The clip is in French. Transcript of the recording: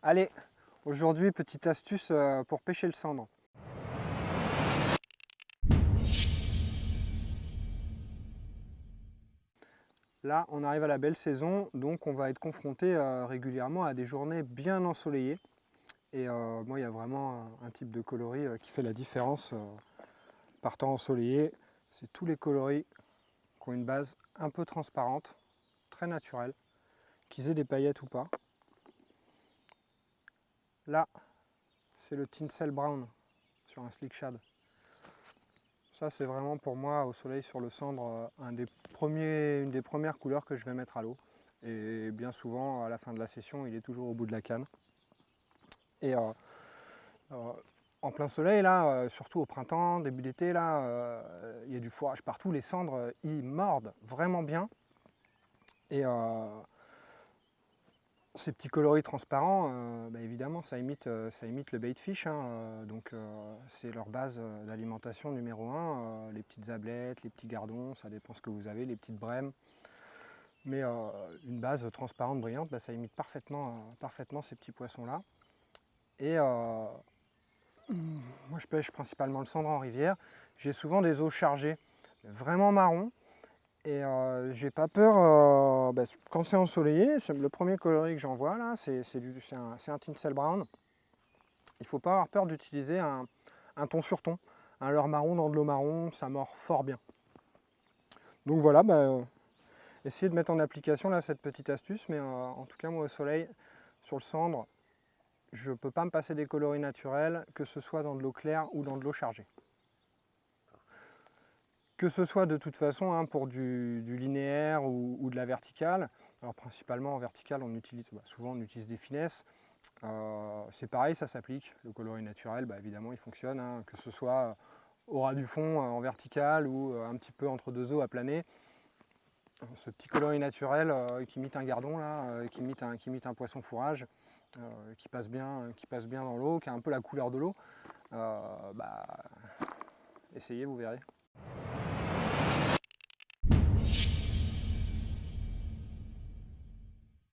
Allez, aujourd'hui, petite astuce pour pêcher le sandre. Là, on arrive à la belle saison, donc on va être confronté régulièrement à des journées bien ensoleillées. Et moi, il y a vraiment un type de coloris qui fait la différence par temps ensoleillé. C'est tous les coloris qui ont une base un peu transparente, très naturelle, qu'ils aient des paillettes ou pas. Là, c'est le Tinsel Brown sur un Slick Shad. Ça, c'est vraiment pour moi, au soleil sur le cendre, une des premières couleurs que je vais mettre à l'eau. Et bien souvent, à la fin de la session, il est toujours au bout de la canne. Et en plein soleil, là, surtout au printemps, début d'été, là, il y a du fourrage partout. Les cendres, ils mordent vraiment bien. Et ces petits coloris transparents, évidemment, ça imite le bait fish. Donc, c'est leur base d'alimentation numéro un. Les petites ablettes, les petits gardons, ça dépend ce que vous avez, les petites brèmes. Mais une base transparente, brillante, ça imite parfaitement ces petits poissons-là. Et moi, je pêche principalement le cendre en rivière. J'ai souvent des eaux chargées, vraiment marron. Et j'ai pas peur, quand c'est ensoleillé, le premier coloris que j'envoie là, c'est un Tinsel Brown. Il ne faut pas avoir peur d'utiliser un ton sur ton. Un leurre marron dans de l'eau marron, ça mord fort bien. Donc voilà, essayez de mettre en application là, cette petite astuce, mais en tout cas moi au soleil, sur le cendre, je ne peux pas me passer des coloris naturels, que ce soit dans de l'eau claire ou dans de l'eau chargée. Que ce soit de toute façon pour du linéaire ou de la verticale. Alors principalement en verticale, souvent on utilise des finesses. C'est pareil, ça s'applique. Le coloris naturel, évidemment, il fonctionne, que ce soit au ras du fond en vertical ou un petit peu entre deux eaux à planer. Ce petit coloris naturel qui imite un gardon, là, qui imite un poisson fourrage, qui passe bien dans l'eau, qui a un peu la couleur de l'eau. Essayez, vous verrez.